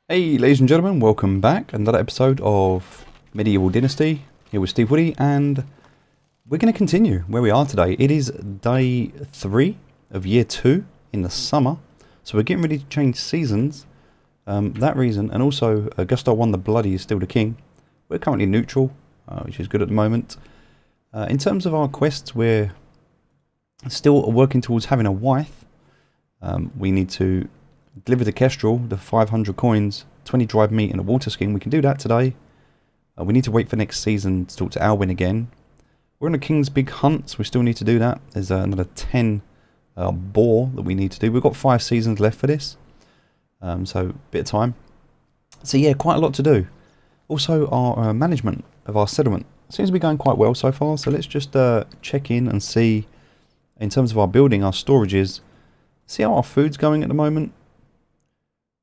Hey ladies and gentlemen, welcome back. Another episode of Medieval Dynasty here with Steve Woody, and we're going to continue where we are today. It is day 3 of year 2 in the summer, so we're getting ready to change seasons. That reason, and also Gustav I the Bloody is still the king. We're currently neutral, which is good at the moment. In terms of our quests, we're still working towards having a wife. We need to deliver to Kestrel the 500 coins, 20 dried meat and a water skin. We can do that today. We need to wait for next season to talk to Alwyn again. We're on the King's Big Hunt, so we still need to do that. There's another 10 boar that we need to do. We've got 5 seasons left for this, so a bit of time. So yeah, quite a lot to do. Also, our management of our settlement seems to be going quite well so far, so let's just check in and see, in terms of our building, our storages, see how our food's going at the moment.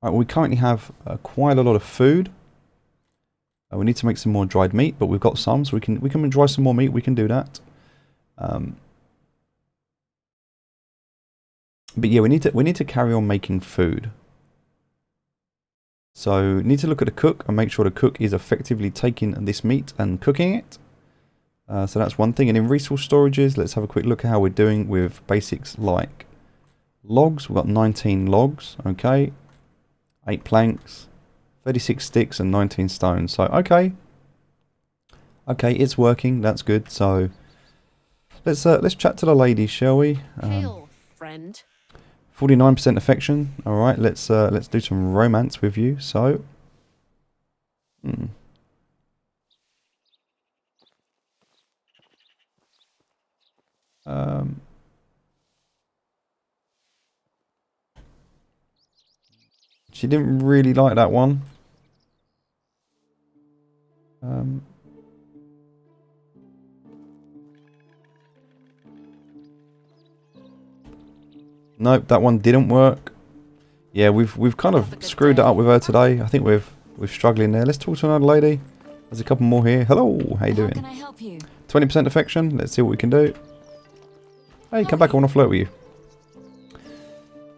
Right, we currently have quite a lot of food. We need to make some more dried meat, but we've got some, so we can dry some more meat. We can do that. But yeah, we need to carry on making food. So need to look at the cook and make sure the cook is effectively taking this meat and cooking it. So that's one thing. And in resource storages, let's have a quick look at how we're doing with basics like logs. We've got 19 logs. Okay. 8 planks, 36 sticks and 19 stones. So okay, it's working. That's good. So let's chat to the ladies, shall we? Hail, friend. 49% affection. All right, let's do some romance with you. So, she didn't really like that one. Nope, that one didn't work. Yeah, we've kind of screwed it up with her today. I think we're struggling there. Let's talk to another lady. There's a couple more here. Hello, how you doing? How can I help you? 20% affection. Let's see what we can do. Hey, come back. I want to flirt with you.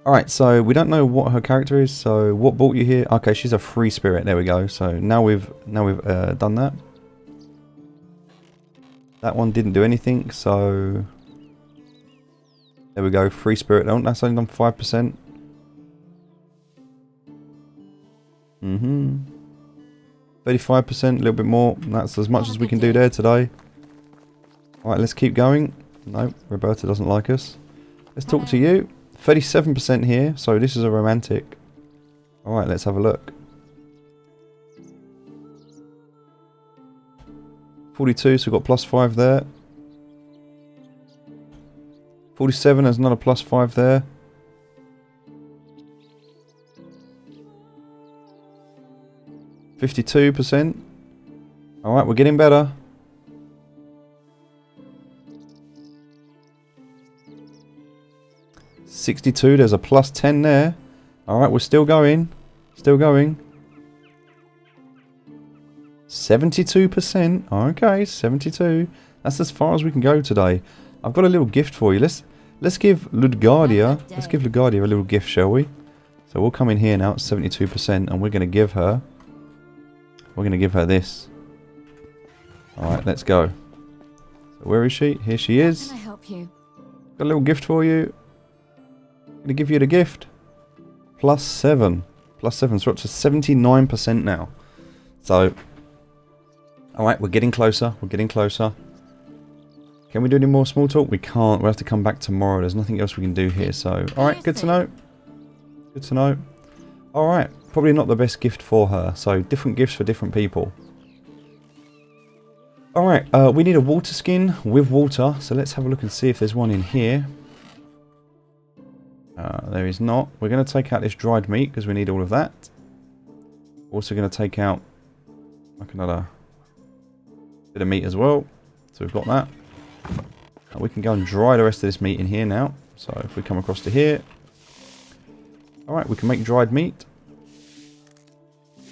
Alright, so we don't know what her character is, so what brought you here? Okay, she's a free spirit, there we go. So now we've done that. That one didn't do anything, so there we go, free spirit. Oh, that's only done 5%. 35%, a little bit more. That's as much as we can do there today. Alright, let's keep going. Nope, Roberta doesn't like us. Let's talk to you. 37% here, so this is a romantic. Alright, let's have a look. 42, so we've got +5 there. 47, there's another +5 there. 52%. Alright, we're getting better. 62, there's a +10 there. Alright, we're still going. Still going. 72%. Okay, 72. That's as far as we can go today. I've got a little gift for you. Let's give Ludgardia. Let's give Ludgardia a little gift, shall we? So we'll come in here now at 72%, and we're gonna give her. We're gonna give her this. Alright, let's go. So where is she? Here she is. How can I help you? Got a little gift for you. Gonna give you the gift. +7. +7. So we're up to 79% now. So, alright, we're getting closer. We're getting closer. Can we do any more small talk? We can't. We'll have to come back tomorrow. There's nothing else we can do here. So, alright, good to know. Good to know. Alright, probably not the best gift for her. So, different gifts for different people. Alright, we need a water skin with water. So, let's have a look and see if there's one in here. There is not. We're going to take out this dried meat because we need all of that. Also going to take out like another bit of meat as well. So we've got that. We can go and dry the rest of this meat in here now. So if we come across to here. Alright, we can make dried meat.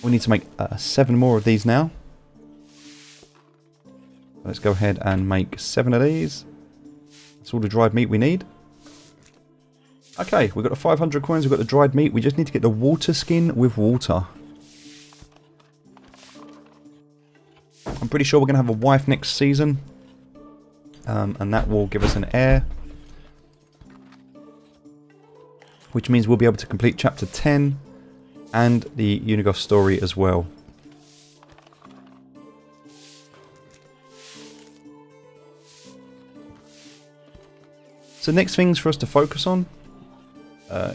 We need to make 7 more of these now. Let's go ahead and make 7 of these. That's all the dried meat we need. Okay, we've got the 500 coins, we've got the dried meat. We just need to get the water skin with water. pretty sure we're going to have a wife next season. And that will give us an heir. Which means we'll be able to complete chapter 10 and the Uniegost story as well. So next things for us to focus on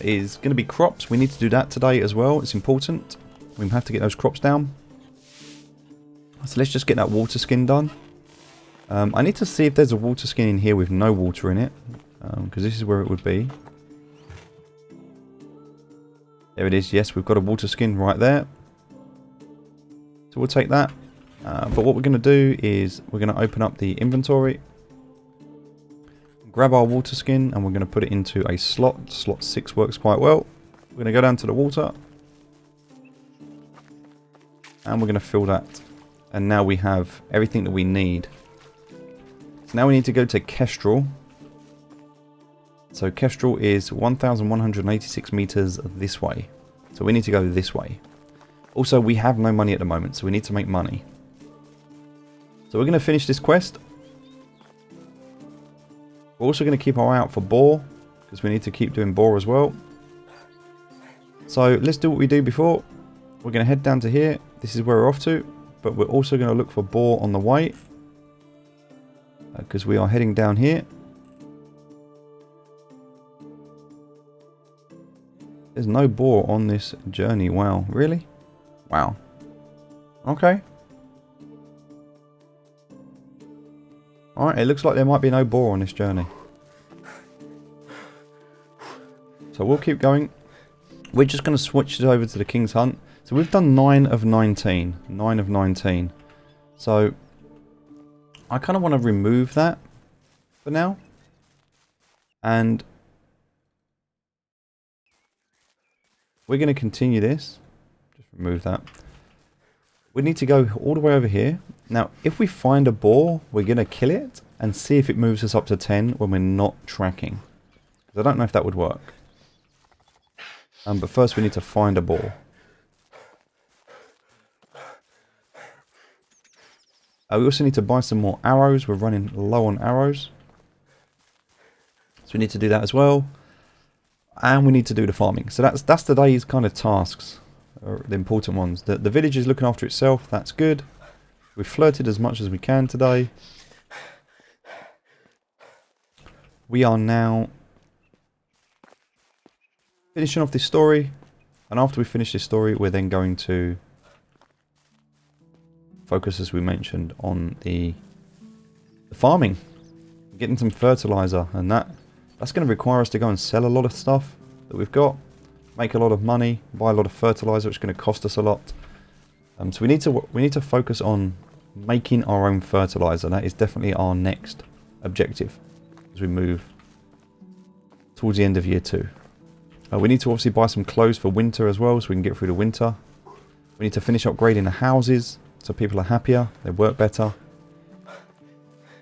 is going to be crops. We need to do that today as well. It's important. We have to get those crops down. So let's just get that water skin done. I need to see if there's a water skin in here with no water in it. Because this is where it would be. There it is. Yes, we've got a water skin right there. So we'll take that. But what we're going to do is we're going to open up the inventory. Grab our water skin and we're going to put it into a slot. Slot 6 works quite well. We're going to go down to the water. And we're going to fill that. And now we have everything that we need. So now we need to go to Kestrel. So Kestrel is 1,186 meters this way. So we need to go this way. Also, we have no money at the moment, so we need to make money. So we're going to finish this quest. We're also going to keep our eye out for boar, because we need to keep doing boar as well. So let's do what we do before. We're going to head down to here. This is where we're off to. But we're also going to look for boar on the way. Because we are heading down here. There's no boar on this journey. Wow. Really? Wow. Okay. Alright, it looks like there might be no boar on this journey. So we'll keep going. We're just going to switch it over to the King's Hunt. So we've done 9 of 19. 9 of 19. So I kind of want to remove that for now. And we're going to continue this. Just remove that. We need to go all the way over here. Now, if we find a boar, we're going to kill it and see if it moves us up to 10 when we're not tracking. I don't know if that would work. But first we need to find a boar. We also need to buy some more arrows. We're running low on arrows. So we need to do that as well. And we need to do the farming. So that's today's kind of tasks. The important ones. The village is looking after itself. That's good. We've flirted as much as we can today. We are now finishing off this story. And after we finish this story, we're then going to focus, as we mentioned, on the farming. Getting some fertilizer. And that's going to require us to go and sell a lot of stuff that we've got. Make a lot of money. Buy a lot of fertilizer, which is going to cost us a lot. So we need to focus on making our own fertilizer. That is definitely our next objective as we move towards the end of year 2. We need to obviously buy some clothes for winter as well, so we can get through the winter. We need to finish upgrading the houses so people are happier, they work better.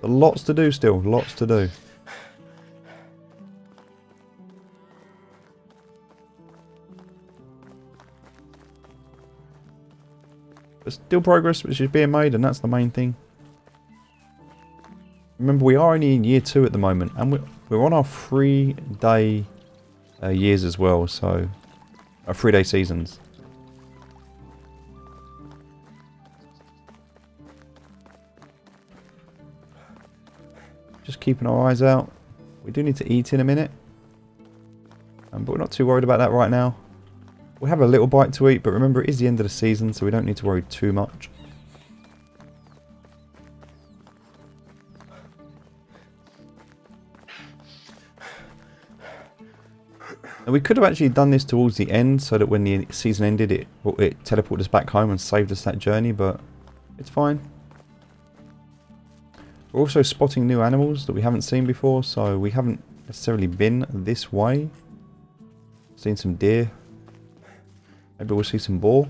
But lots to do still, lots to do. There's still progress which is being made, and that's the main thing. Remember, we are only in year 2 at the moment, and we're on our 3-day years as well, so our 3-day seasons. Just keeping our eyes out. We do need to eat in a minute, but we're not too worried about that right now. We have a little bite to eat, but remember it is the end of the season, so we don't need to worry too much. And we could have actually done this towards the end, so that when the season ended, it teleported us back home and saved us that journey, but it's fine. We're also spotting new animals that we haven't seen before, so we haven't necessarily been this way. Seen some deer. Maybe we'll see some boar.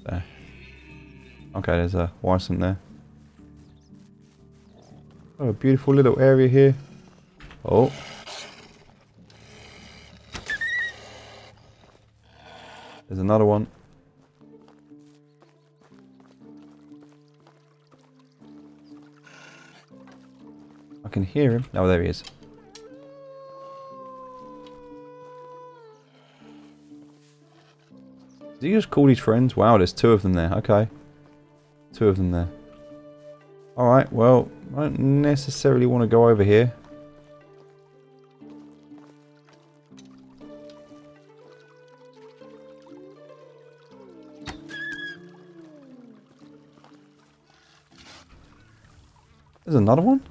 There. Okay, there's a wyvern there. Oh, a beautiful little area here. Oh. There's another one. can hear him. Oh, there he is. Did he just call his friends? Wow, there's 2 of them there. Okay. 2 of them there. Alright, well, I don't necessarily want to go over here. There's another one?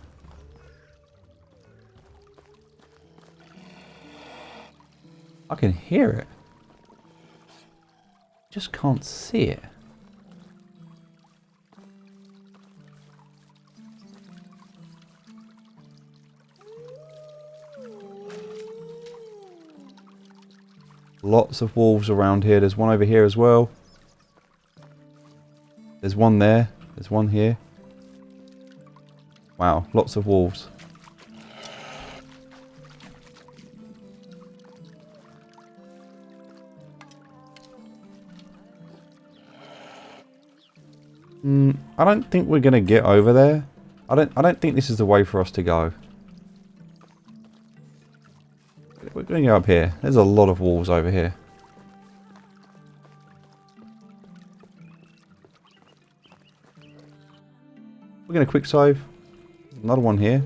I can hear it. Just can't see it. Lots of wolves around here. There's one over here as well. There's one there. There's one here. Wow, lots of wolves. I don't think we're gonna get over there. I don't think this is the way for us to go. We're gonna go up here. There's a lot of wolves over here. We're gonna quick save. Another one here.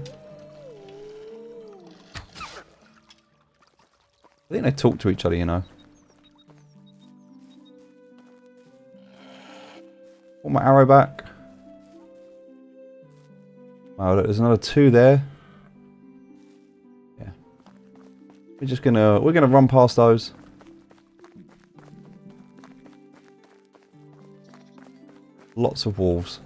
I think they talk to each other, you know. Want my arrow back. Oh, look, there's another 2 there. Yeah. We're gonna run past those. Lots of wolves.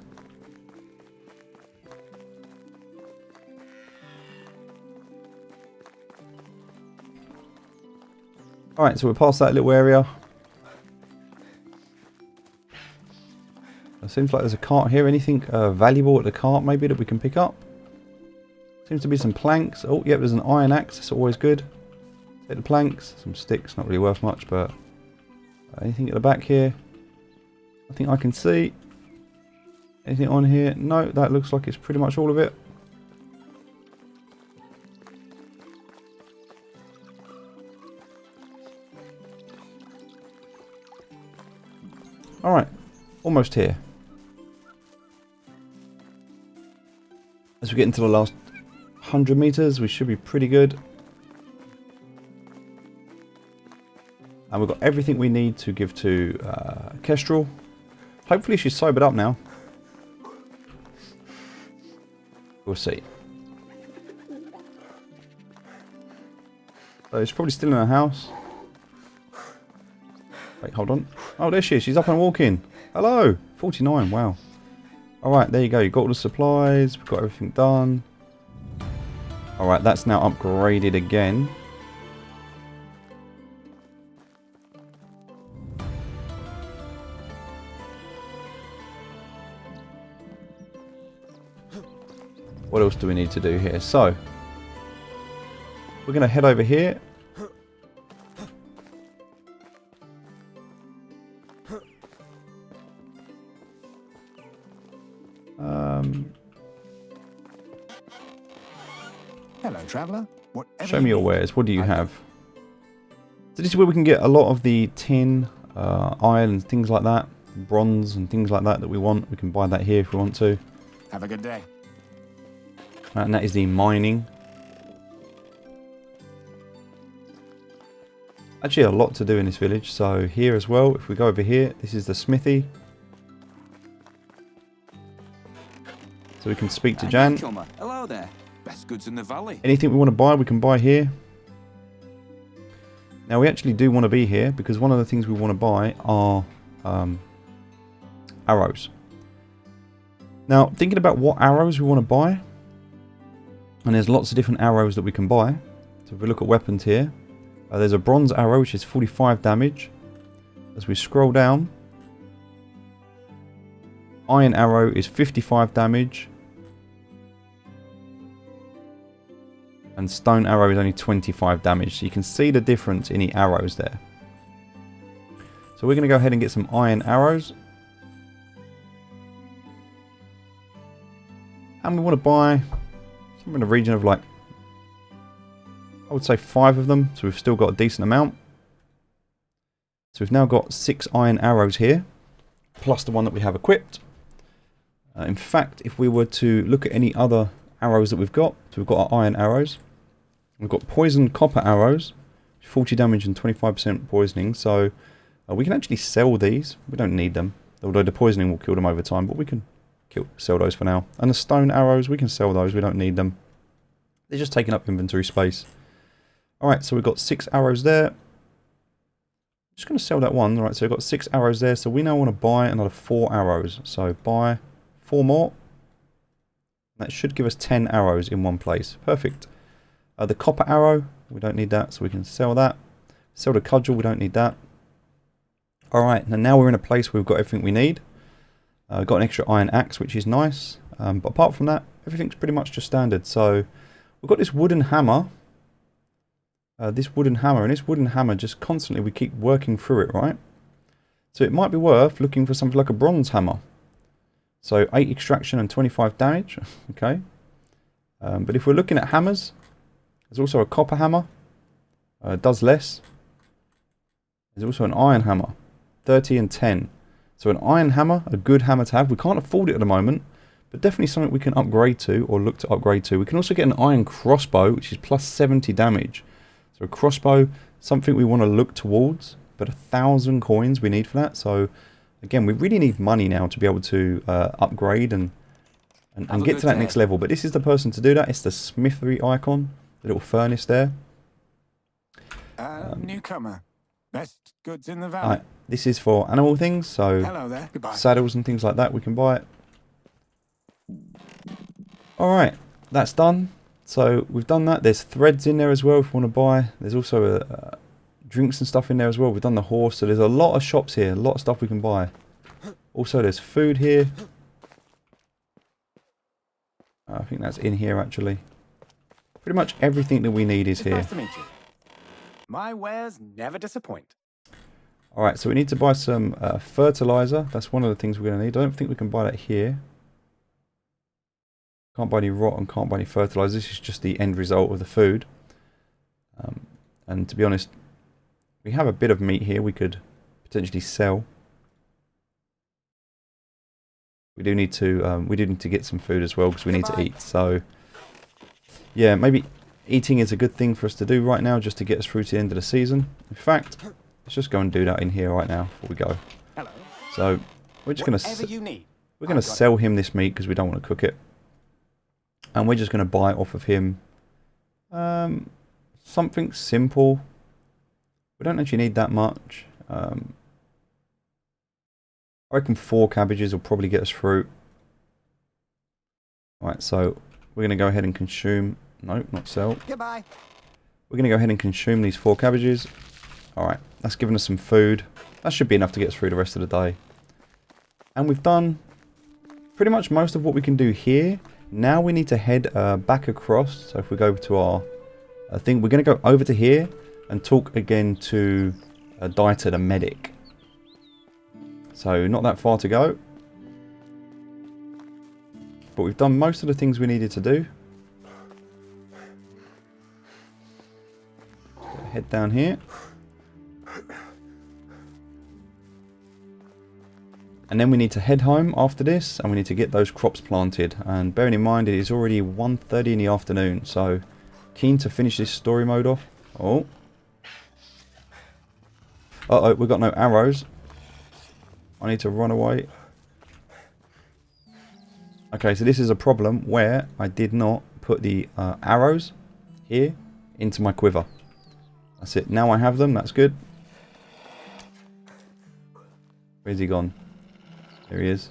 Alright, so we're past that little area. It seems like there's a cart here. Anything valuable at the cart maybe that we can pick up? Seems to be some planks. Oh, yep, there's an iron axe. It's always good. Take the planks. Some sticks, not really worth much, but... anything at the back here? Nothing I can see. Anything on here? No, that looks like it's pretty much all of it. Alright, almost here. As we get into the last 100 meters, we should be pretty good. And we've got everything we need to give to Kestrel. Hopefully she's sobered up now. We'll see. So she's probably still in her house. Wait, hold on. Oh, there she is. She's up and walking. Hello. 49. Wow. Alright, there you go. You've got all the supplies. We've got everything done. Alright, that's now upgraded again. What else do we need to do here? So, we're going to head over here. Hello, traveller. Show me your wares. What do you have? So this is where we can get a lot of the tin, iron and things like that. Bronze and things like that that we want. We can buy that here if we want to. Have a good day. And that is the mining. Actually a lot to do in this village. So here as well, if we go over here, this is the smithy. So we can speak to Jan. Hello there. Best goods in the valley. Anything we want to buy, we can buy here. Now we actually do want to be here because one of the things we want to buy are arrows. Now thinking about what arrows we want to buy, and there's lots of different arrows that we can buy. So if we look at weapons here, there's a bronze arrow which is 45 damage. As we scroll down, iron arrow is 55 damage. And stone arrow is only 25 damage. So you can see the difference in the arrows there. So we're going to go ahead and get some iron arrows. And we want to buy Somewhere in the region of like, I would say 5 of them. So we've still got a decent amount. So we've now got 6 iron arrows here, plus the one that we have equipped. In fact, if we were to look at any other arrows that we've got, so we've got our iron arrows. We've got poisoned copper arrows, 40 damage and 25% poisoning. So we can actually sell these. We don't need them, although the poisoning will kill them over time, but we can sell those for now. And the stone arrows, we can sell those. We don't need them. They're just taking up inventory space. Alright, so we've got 6 arrows there. I'm just going to sell that one. Alright, so we've got 6 arrows there. So we now want to buy another 4 arrows. So buy 4 more. That should give us 10 arrows in one place. Perfect. The copper arrow, we don't need that, so we can sell that. Sell the cudgel, we don't need that. Alright, now we're in a place where we've got everything we need. We've got an extra iron axe, which is nice. But apart from that, everything's pretty much just standard. So we've got this wooden hammer. And this wooden hammer just constantly, we keep working through it, right? So it might be worth looking for something like a bronze hammer. So 8 extraction and 25 damage. Okay. But if we're looking at hammers, there's also a copper hammer. Does less. There's also an iron hammer. 30 and 10. So an iron hammer, a good hammer to have. We can't afford it at the moment, but definitely something we can upgrade to or look to upgrade to. We can also get an iron crossbow, which is plus 70 damage. So a crossbow, something we want to look towards, but 1,000 coins we need for that. So again, we really need money now to be able to upgrade and get to that next level. But this is the person to do that. It's the smithery icon, the little furnace there. Newcomer. Best goods in the valley. Right, this is for animal things, so Hello there. Goodbye. saddles and things like that, we can buy it. Alright, that's done. So we've done that. There's threads in there as well if you want to buy. There's also drinks and stuff in there as well. We've done the horse, so there's a lot of shops here, a lot of stuff we can buy. Also there's food here. I think that's in here actually. Pretty much everything that we need is here. Nice to meet you. My wares never disappoint. Alright, so we need to buy some fertilizer. That's one of the things we're going to need. I don't think we can buy that here. Can't buy any rot and can't buy any fertilizer. This is just the end result of the food. And to be honest, we have a bit of meat here we could potentially sell. We do need to get some food as well because we need to eat. So yeah, maybe eating is a good thing for us to do right now just to get us through to the end of the season. In fact, let's just go and do that in here right now before we go. Hello. So we're just going to sell him this meat because we don't want to cook it. And we're just going to buy off of him something simple. We don't actually need that much. I reckon 4 cabbages will probably get us through. Alright, so we're going to go ahead and consume... No, not sell. Goodbye. We're going to go ahead and consume these 4 cabbages. Alright, that's given us some food. That should be enough to get us through the rest of the day. And we've done pretty much most of what we can do here. Now we need to head back across. So if we go to our thing, we're going to go over to here and talk again to Dieter, the medic. So not that far to go. But we've done most of the things we needed to do. Head down here. And then we need to head home after this, and we need to get those crops planted. And bearing in mind it is already 1:30 in the afternoon, so keen to finish this story mode off. Oh. Uh-oh, we've got no arrows. I need to run away. Okay, so this is a problem where I did not put the arrows here into my quiver. That's it. Now I have them. That's good. Where's he gone? There he is.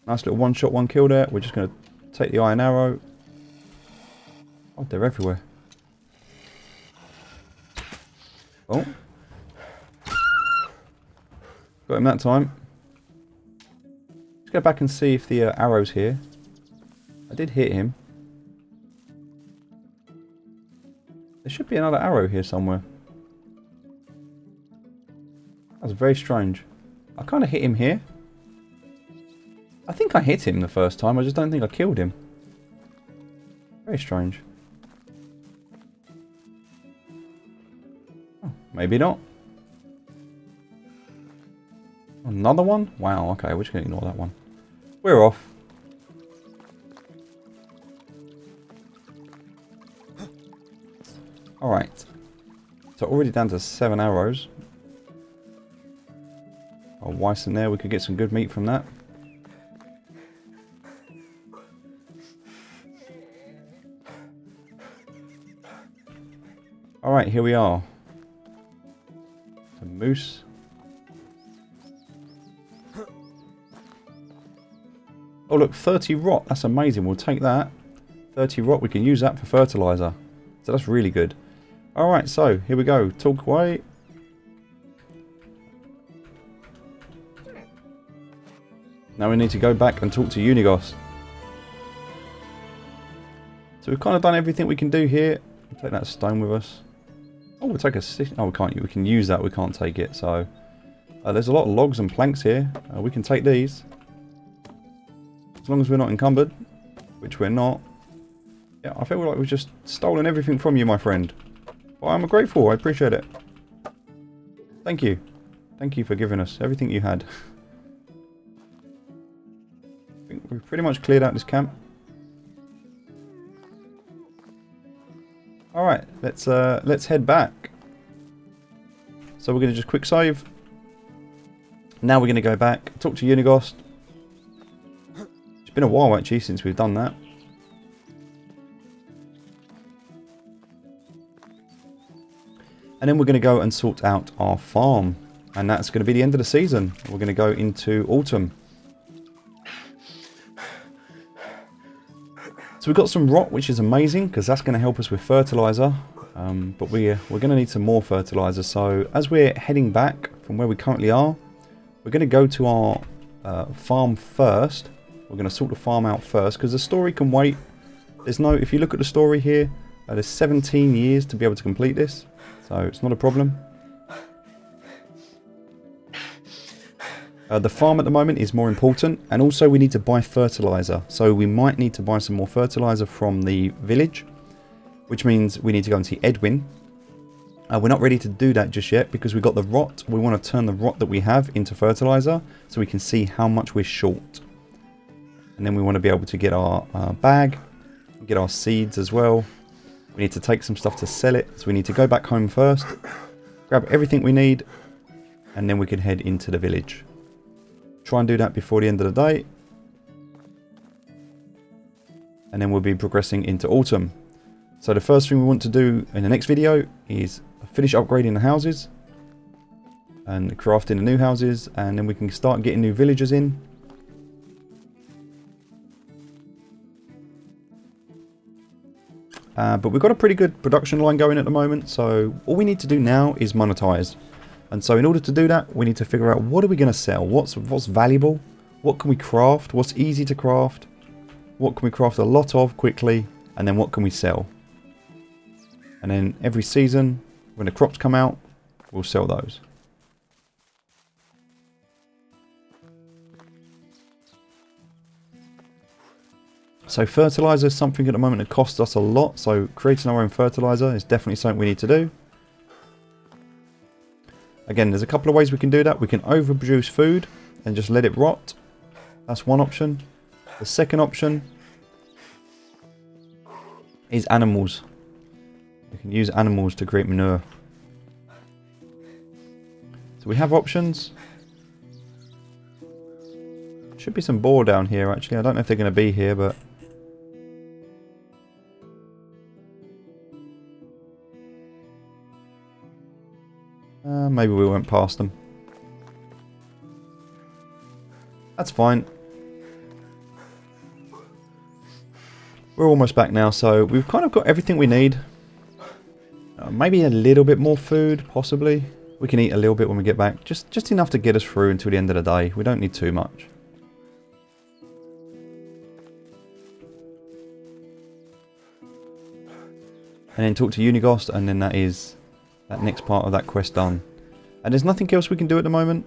Nice little one shot, one kill there. We're just going to take the iron arrow. Oh, they're everywhere. Oh. Got him that time. Let's go back and see if the arrow's here. I did hit him. There should be another arrow here somewhere. That's very strange. I kind of hit him here. I think I hit him the first time. I just don't think I killed him. Very strange. Oh, maybe not. Another one? Wow, okay, we're just going to ignore that one. We're off. Alright. So already down to 7 arrows. Oh, Weiss in there, we could get some good meat from that. Alright, here we are. Some moose. Oh look, 30 rot. That's amazing. We'll take that. 30 rot. We can use that for fertilizer. So that's really good. Alright, so here we go. Talk away. Now we need to go back and talk to Uniegost. So we've kind of done everything we can do here. We'll take that stone with us. Oh, we'll take a... Oh, we can't. We can use that. We can't take it. So there's a lot of logs and planks here. We can take these. As long as we're not encumbered, which we're not. Yeah, I feel like we've just stolen everything from you, my friend. But I'm grateful, I appreciate it. Thank you. Thank you for giving us everything you had. I think we've pretty much cleared out this camp. Alright, let's head back. So we're going to just quick save. Now we're going to go back, talk to Uniegost. It's been a while actually since we've done that. And then we're going to go and sort out our farm. And that's going to be the end of the season. We're going to go into autumn. So we've got some rot, which is amazing, because that's going to help us with fertilizer. But we're going to need some more fertilizer. So as we're heading back from where we currently are, we're going to go to our farm first. We're going to sort the farm out first, because the story can wait. There's no, if you look at the story here, there's 17 years to be able to complete this. So it's not a problem. The farm at the moment is more important, and also we need to buy fertilizer. So we might need to buy some more fertilizer from the village, which means we need to go and see Edwin. We're not ready to do that just yet because we've got the rot. We want to turn the rot that we have into fertilizer so we can see how much we're short. And then we want to be able to get our bag, get our seeds as well. We need to take some stuff to sell it, so we need to go back home first, grab everything we need, and then we can head into the village. Try and do that before the end of the day. And then we'll be progressing into autumn. So the first thing we want to do in the next video is finish upgrading the houses and crafting the new houses, and then we can start getting new villagers in. But we've got a pretty good production line going at the moment, so all we need to do now is monetize. And so in order to do that, we need to figure out what are we going to sell, what's valuable, what can we craft, what's easy to craft, what can we craft a lot of quickly, and then what can we sell. And then every season, when the crops come out, we'll sell those. So fertilizer is something at the moment that costs us a lot, so creating our own fertilizer is definitely something we need to do. Again, there's a couple of ways we can do that. We can overproduce food and just let it rot. That's one option. The second option is animals. We can use animals to create manure. So we have options. Should be some boar down here actually. I don't know if they're going to be here, but maybe we went past them. That's fine. We're almost back now, so we've kind of got everything we need. Maybe a little bit more food, possibly. We can eat a little bit when we get back. Just enough to get us through until the end of the day. We don't need too much. And then talk to Uniegost, and then that is that next part of that quest done. And there's nothing else we can do at the moment.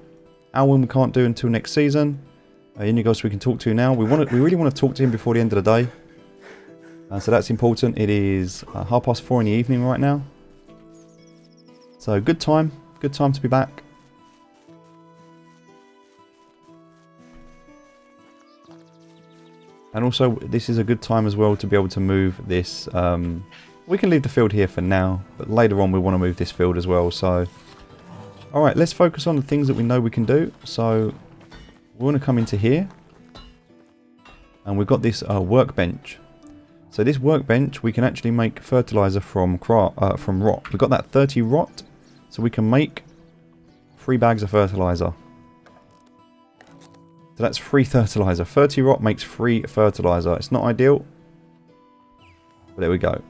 Alwyn we can't do until next season. Uniegost we can talk to now. We really want to talk to him before the end of the day. So that's important. It is 4:30 in the evening right now. So good time to be back. And also this is a good time as well to be able to move this. We can leave the field here for now, but later on we want to move this field as well. So alright, let's focus on the things that we know we can do. So we want to come into here. And we've got this workbench. So this workbench, we can actually make fertilizer from rot. We've got that 30 rot, so we can make 3 bags of fertilizer. So that's 3 fertilizer. 30 rot makes 3 fertilizer. It's not ideal, but there we go.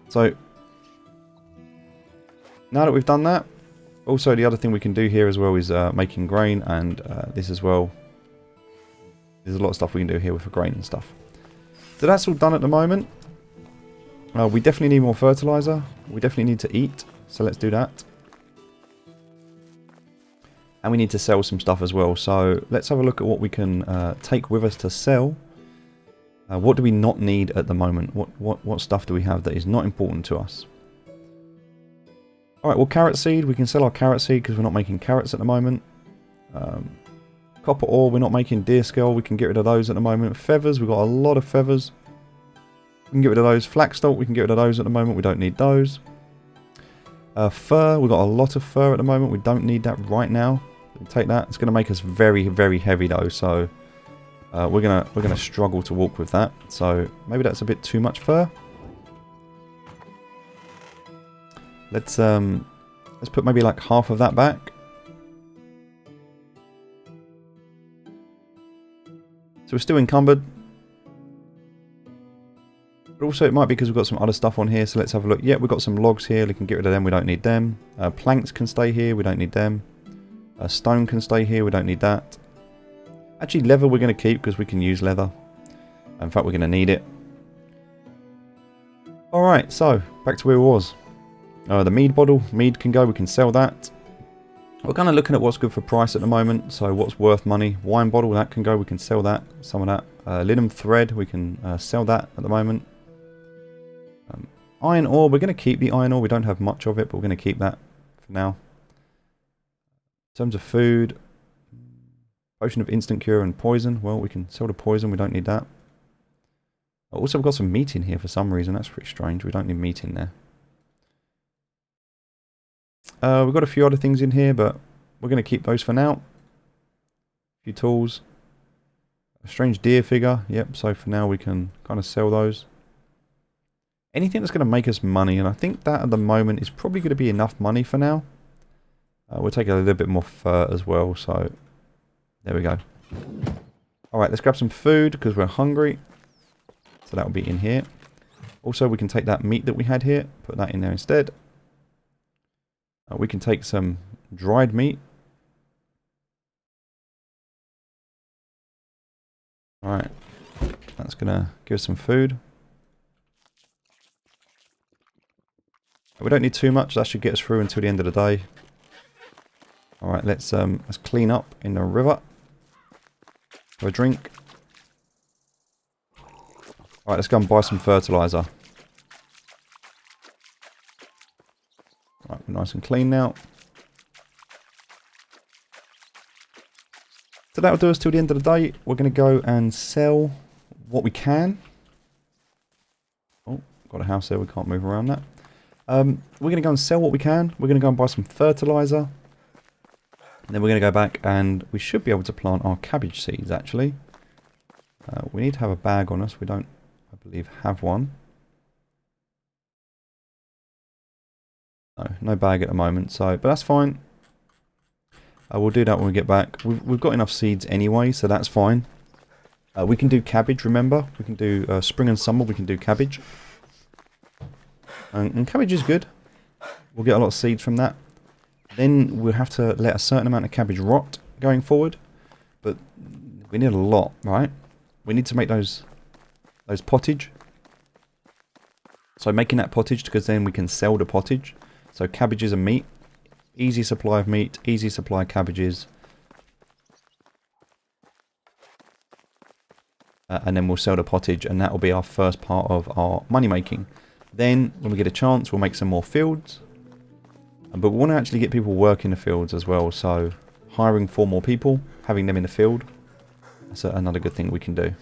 So now that we've done that, also the other thing we can do here as well is making grain, and this as well. There's a lot of stuff we can do here with the grain and stuff. So that's all done at the moment. We definitely need more fertilizer. We definitely need to eat, so let's do that. And we need to sell some stuff as well. So let's have a look at what we can take with us to sell. What do we not need at the moment? What stuff do we have that is not important to us? Alright, well, carrot seed. We can sell our carrot seed because we're not making carrots at the moment. Copper ore. We're not making deer skull. We can get rid of those at the moment. Feathers. We've got a lot of feathers. We can get rid of those. Flax stalk. We can get rid of those at the moment. We don't need those. Fur. We've got a lot of fur at the moment. We don't need that right now. We'll take that. It's going to make us very, very heavy though. So we're gonna struggle to walk with that. So maybe that's a bit too much fur. Let's put maybe like half of that back. So we're still encumbered. But also it might be because we've got some other stuff on here. So let's have a look. Yeah, we've got some logs here. We can get rid of them. We don't need them. Planks can stay here. We don't need them. Stone can stay here. We don't need that. Actually, leather we're going to keep because we can use leather. In fact, we're going to need it. Alright, so back to where it was. The mead bottle. Mead can go. We can sell that. We're kind of looking at what's good for price at the moment. So what's worth money. Wine bottle, that can go. We can sell that. Some of that. Linen thread. We can sell that at the moment. Iron ore. We're going to keep the iron ore. We don't have much of it, but we're going to keep that for now. In terms of food. Potion of instant cure and poison. Well, we can sell the poison. We don't need that. Also, we've got some meat in here for some reason. That's pretty strange. We don't need meat in there. We've got a few other things in here, but we're going to keep those for now. A few tools. A strange deer figure. Yep, so for now we can kind of sell those. Anything that's going to make us money, and I think that at the moment is probably going to be enough money for now. We'll take a little bit more fur as well, so there we go. Alright, let's grab some food because we're hungry. So that will be in here. Also, we can take that meat that we had here, put that in there instead. We can take some dried meat. Alright, that's going to give us some food. We don't need too much, that should get us through until the end of the day. Alright, let's clean up in the river. Have a drink. Alright, let's go and buy some fertilizer. Right, we're nice and clean now. So that will do us till the end of the day. We're going to go and sell what we can. Oh, got a house there. We can't move around that. We're going to go and sell what we can. We're going to go and buy some fertilizer. And then we're going to go back and we should be able to plant our cabbage seeds actually. We need to have a bag on us. We don't, I believe, have one. No bag at the moment, so but that's fine. We'll do that when we get back. We've got enough seeds anyway, so that's fine. We can do cabbage, remember? We can do spring and summer, we can do cabbage. And cabbage is good. We'll get a lot of seeds from that. Then we'll have to let a certain amount of cabbage rot going forward. But we need a lot, right? We need to make those pottage. So making that pottage, because then we can sell the pottage. So cabbages and meat. Easy supply of meat, easy supply of cabbages. And then we'll sell the pottage, and that will be our first part of our money making. Then, when we get a chance, we'll make some more fields. But we want to actually get people working the fields as well. So, hiring 4 more people, having them in the field. That's another good thing we can do.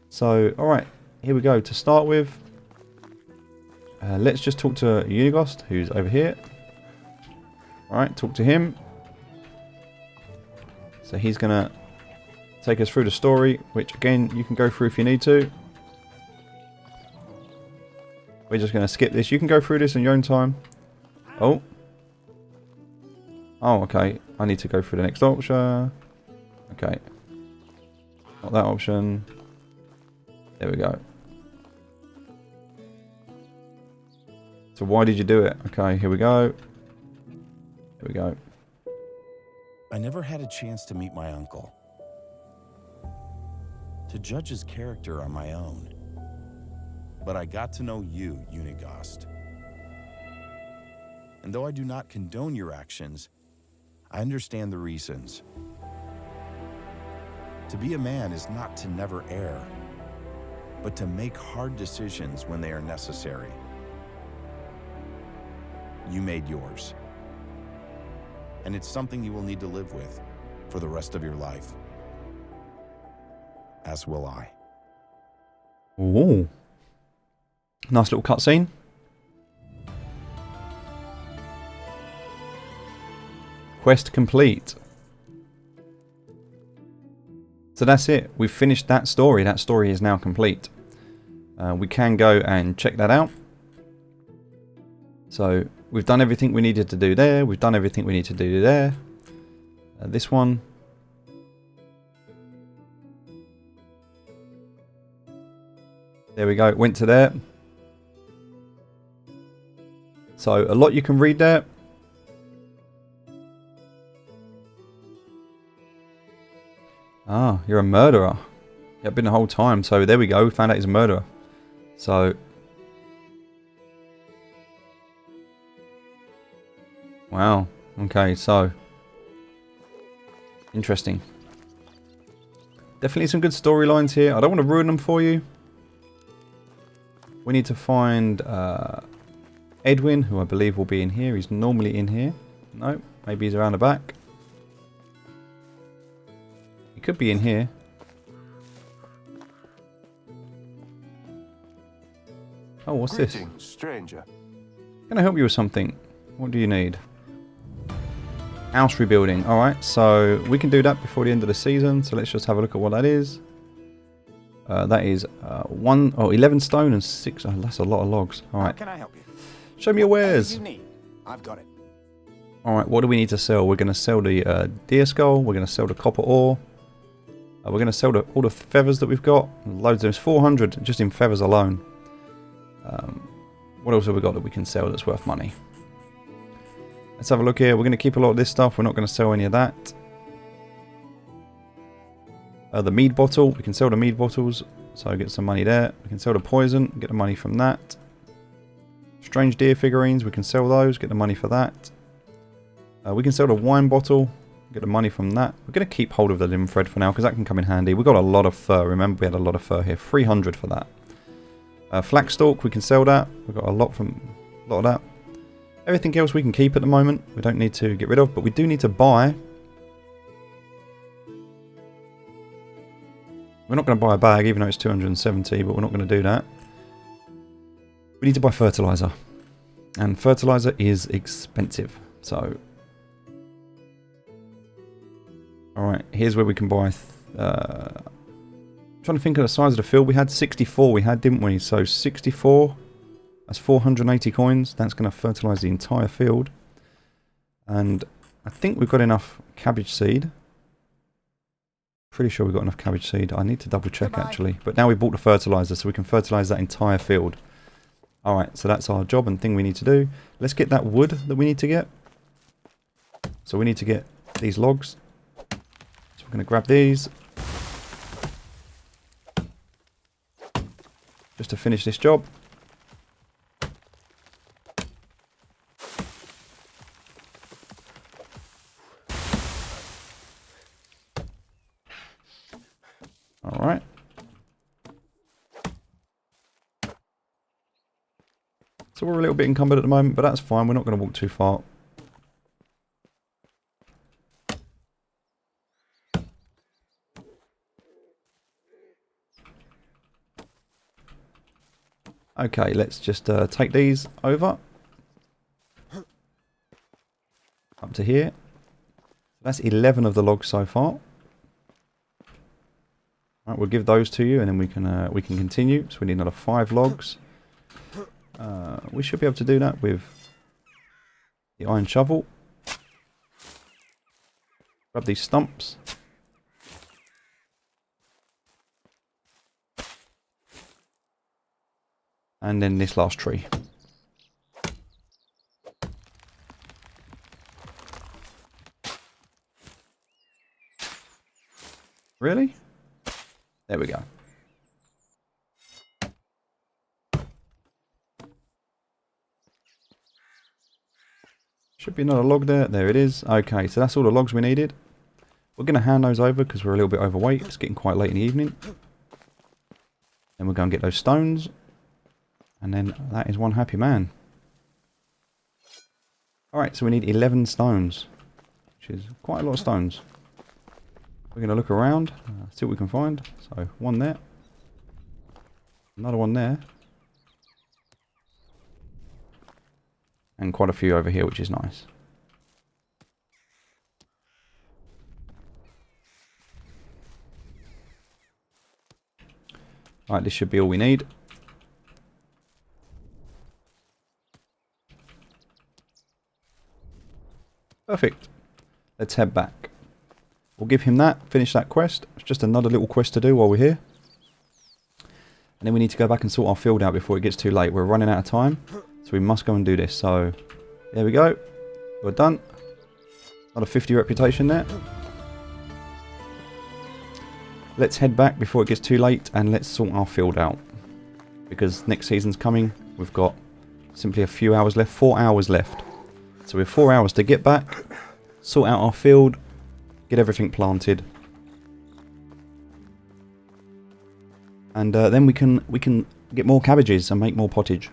So, alright, here we go. To start with, let's just talk to Uniegost, who's over here. Alright, talk to him. So he's going to take us through the story, which again, you can go through if you need to. We're just going to skip this. You can go through this in your own time. Oh. Oh, okay. I need to go through the next option. Okay. Not that option. There we go. So why did you do it? Okay, here we go. Here we go. I never had a chance to meet my uncle, to judge his character on my own. But I got to know you, Uniegost. And though I do not condone your actions, I understand the reasons. To be a man is not to never err, but to make hard decisions when they are necessary. You made yours. And it's something you will need to live with for the rest of your life. As will I. Ooh. Nice little cutscene. Quest complete. So that's it. We've finished that story. That story is now complete. We can go and check that out. So we've done everything we needed to do there. We've done everything we need to do there. This one. There we go. It went to there. So a lot you can read there. Ah, you're a murderer. Yeah, been the whole time. So there we go. We found out he's a murderer. So wow. Okay, so interesting. Definitely some good storylines here. I don't want to ruin them for you. We need to find Edwin, who I believe will be in here. He's normally in here. No, maybe he's around the back. He could be in here. Oh, what's this? Stranger. Can I help you with something? What do you need? House rebuilding. Alright, so we can do that before the end of the season. So let's just have a look at what that is. That is 11 stone and 6. Oh, that's a lot of logs. How Alright. can I help you? Show me your Whatever wares. you need, I've got it. Alright, what do we need to sell? We're going to sell the deer skull. We're going to sell the copper ore. We're going to sell all the feathers that we've got. Loads. There's 400 just in feathers alone. What else have we got that we can sell that's worth money? Let's have a look here. We're going to keep a lot of this stuff. We're not going to sell any of that. The mead bottle. We can sell the mead bottles. So get some money there. We can sell the poison. Get the money from that. Strange deer figurines. We can sell those. Get the money for that. We can sell the wine bottle. Get the money from that. We're going to keep hold of the limb thread for now because that can come in handy. We've got a lot of fur. Remember, we had a lot of fur here. 300 for that. Flaxstalk, we can sell that. We've got a lot of that. Everything else we can keep at the moment. We don't need to get rid of, but we do need to buy. We're not going to buy a bag, even though it's 270, but we're not going to do that. We need to buy fertilizer. And fertilizer is expensive. So, alright, here's where we can buy... trying to think of the size of the field. We had 64 we had, didn't we? So 64, that's 480 coins. That's going to fertilise the entire field. And I think we've got enough cabbage seed. Pretty sure we've got enough cabbage seed. I need to double check actually. But now we bought the fertiliser so we can fertilise that entire field. Alright, so that's our job and thing we need to do. Let's get that wood that we need to get. So we need to get these logs. So we're going to grab these. Just to finish this job. Alright. So we're a little bit encumbered at the moment, but that's fine. We're not going to walk too far. Okay, let's just take these over. Up to here. That's 11 of the logs so far. Right, we'll give those to you, and then we can continue. So we need another 5 logs. We should be able to do that with the iron shovel. Grab these stumps. And then this last tree. Really? There we go. Should be another log there. There it is. Okay, so that's all the logs we needed. We're going to hand those over because we're a little bit overweight. It's getting quite late in the evening. Then we'll go and get those stones. And then that is one happy man. Alright, so we need 11 stones. Which is quite a lot of stones. We're going to look around, see what we can find. So, one there. Another one there. And quite a few over here, which is nice. Alright, this should be all we need. Perfect. Let's head back. We'll give him that, finish that quest. It's just another little quest to do while we're here. And then we need to go back and sort our field out before it gets too late. We're running out of time, so we must go and do this. So, there we go. We're done. Another 50 reputation there. Let's head back before it gets too late and let's sort our field out. Because next season's coming. We've got simply a few hours left. 4 hours left. So we have 4 hours to get back, sort out our field, get everything planted. And then we can get more cabbages and make more pottage.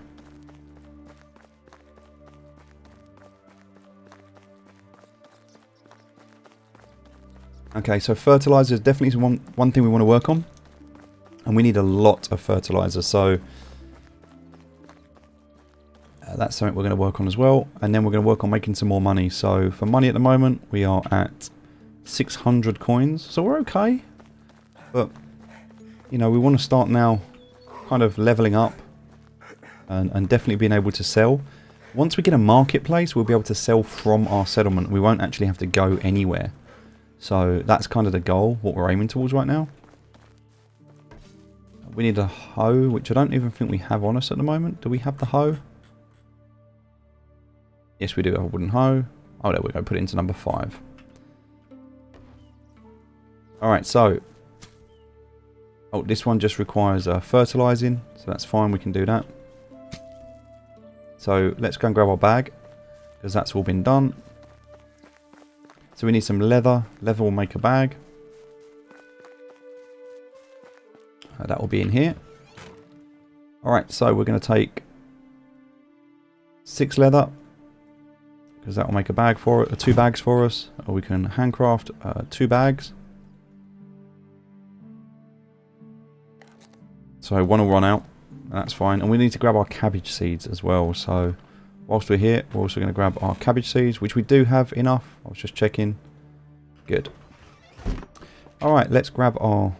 Okay, so fertilizer is definitely one thing we want to work on. And we need a lot of fertilizer, so that's something we're going to work on as well. And then we're going to work on making some more money. So for money at the moment, we are at 600 coins. So we're okay. But, you know, we want to start now kind of leveling up and definitely being able to sell. Once we get a marketplace, we'll be able to sell from our settlement. We won't actually have to go anywhere. So that's kind of the goal, what we're aiming towards right now. We need a hoe, which I don't even think we have on us at the moment. Do we have the hoe? Yes, we do have a wooden hoe. Oh, there we go. Put it into number 5. Alright, so. Oh, this one just requires fertilizing. So that's fine. We can do that. So let's go and grab our bag. Because that's all been done. So we need some leather. Leather will make a bag. That will be in here. Alright, so we're going to take 6 leather. Because that will make a bag for it, 2 bags for us. Or we can handcraft 2 bags. So one will run out. That's fine. And we need to grab our cabbage seeds as well. So whilst we're here, we're also going to grab our cabbage seeds, which we do have enough. I was just checking. Good. Alright, let's grab our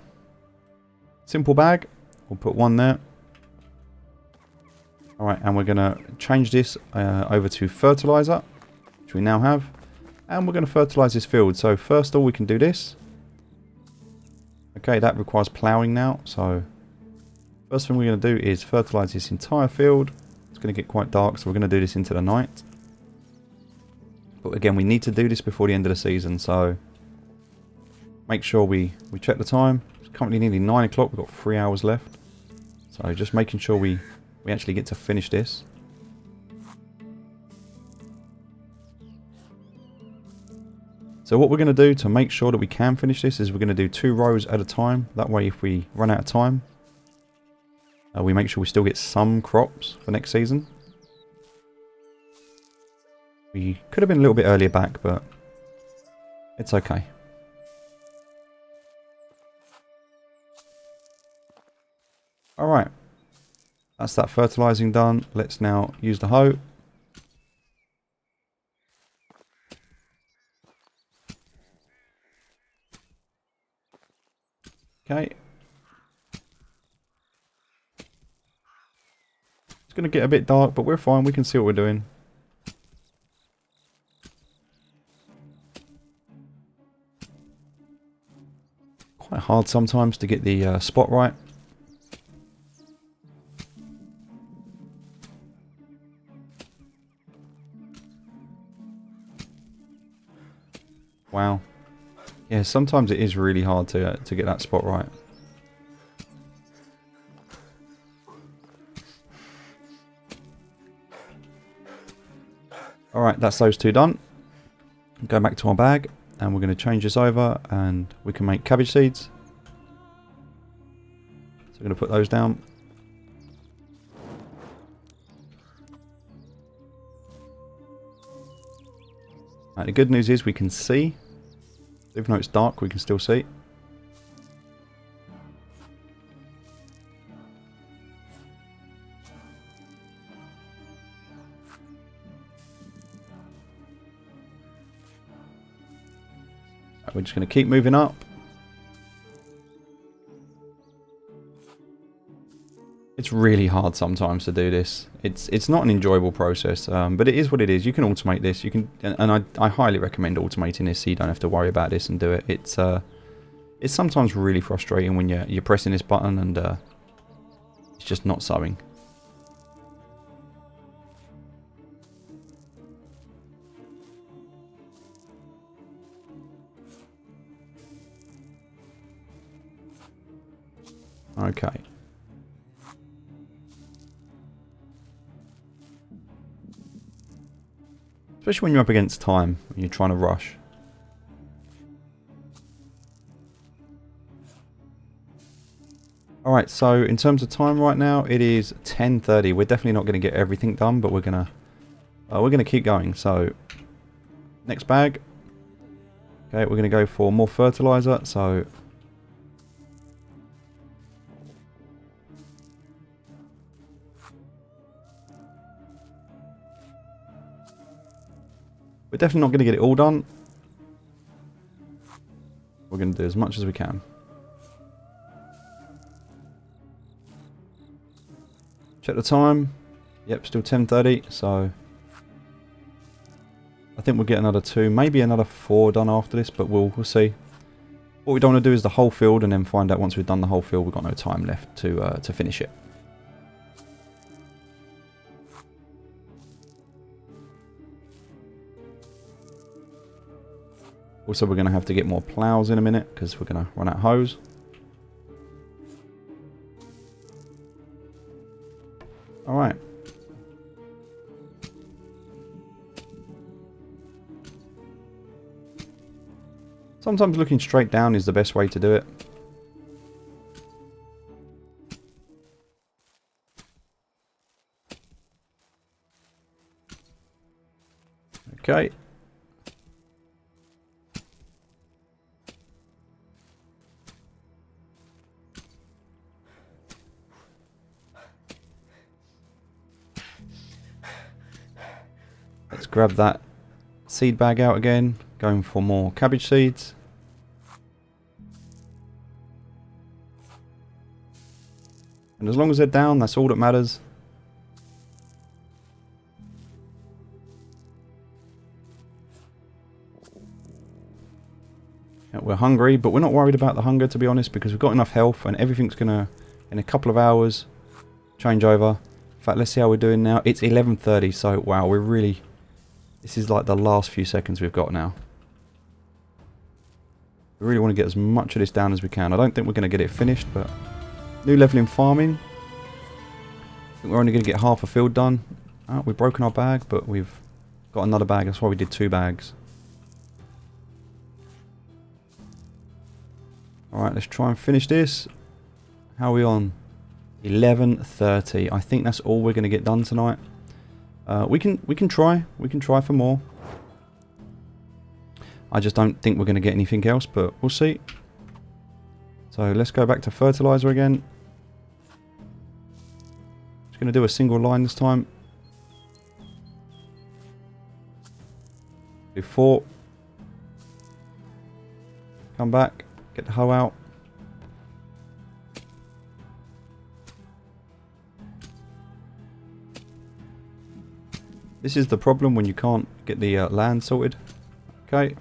simple bag. We'll put 1 there. Alright, and we're going to change this over to fertilizer, which we now have. And we're going to fertilize this field. So first of all, we can do this. Okay, that requires ploughing now. So first thing we're going to do is fertilize this entire field. It's going to get quite dark, so we're going to do this into the night. But again, we need to do this before the end of the season, so make sure we check the time. It's currently nearly 9 o'clock. We've got 3 hours left. So just making sure we actually get to finish this. So what we're going to do to make sure that we can finish this is we're going to do 2 rows at a time. That way if we run out of time, we make sure we still get some crops for next season. We could have been a little bit earlier back, but it's okay. Alright, that's that fertilising done. Let's now use the hoe. Okay. It's going to get a bit dark, but we're fine. We can see what we're doing. Quite hard sometimes to get the spot right. Wow. Yeah, sometimes it is really hard to get that spot right. Alright, that's those 2 done. Go back to our bag and we're going to change this over and we can make cabbage seeds. So we're going to put those down. Right, the good news is we can see. Even though it's dark, we can still see. Right, we're just going to keep moving up. It's really hard sometimes to do this. It's not an enjoyable process, but it is what it is. You can automate this. You can, and I highly recommend automating this, so you don't have to worry about this and do it. It's sometimes really frustrating when you're pressing this button and it's just not sewing. Okay. Especially when you're up against time, when you're trying to rush. Alright, so in terms of time right now, it is 10:30. We're definitely not going to get everything done, but we're gonna keep going. So, next bag. Okay, we're going to go for more fertilizer. So, we're definitely not going to get it all done. We're going to do as much as we can. Check the time. Yep, still 10:30. So I think we'll get another 2, maybe another 4 done after this, but we'll see. What we don't want to do is the whole field and then find out once we've done the whole field we've got no time left to finish it. Also, we're going to have to get more plows in a minute because we're going to run out of hoes. Alright. Sometimes looking straight down is the best way to do it. Okay. Let's grab that seed bag out again, going for more cabbage seeds. And as long as they're down, that's all that matters. Yeah, we're hungry, but we're not worried about the hunger, to be honest, because we've got enough health and everything's gonna, in a couple of hours, change over. In fact, let's see how we're doing now. It's 11:30, so wow, we're really... This is like the last few seconds we've got now. We really want to get as much of this down as we can. I don't think we're going to get it finished, but... New level in farming. I think we're only going to get half a field done. We've broken our bag, but we've got another bag. That's why we did 2 bags. Alright, let's try and finish this. How are we on? 11:30. I think that's all we're going to get done tonight. We can try. We can try for more. I just don't think we're going to get anything else, but we'll see. So let's go back to fertilizer again. Just going to do a single line this time. Do 4. Come back. Get the hoe out. This is the problem when you can't get the land sorted. Okay.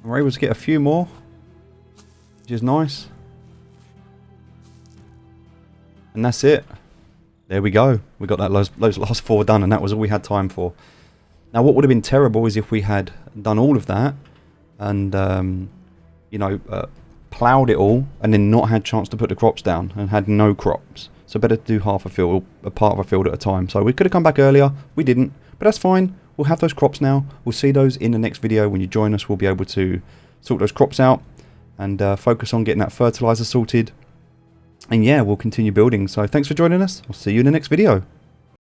We're able to get a few more, which is nice. And that's it. There we go. We got those last 4 done, and that was all we had time for. Now, what would have been terrible is if we had done all of that and, you know, ploughed it all and then not had chance to put the crops down and had no crops. So better to do half a field, a part of a field at a time. So we could have come back earlier. We didn't, but that's fine. We'll have those crops now. We'll see those in the next video. When you join us, we'll be able to sort those crops out and focus on getting that fertilizer sorted. And yeah, we'll continue building. So thanks for joining us. I'll see you in the next video.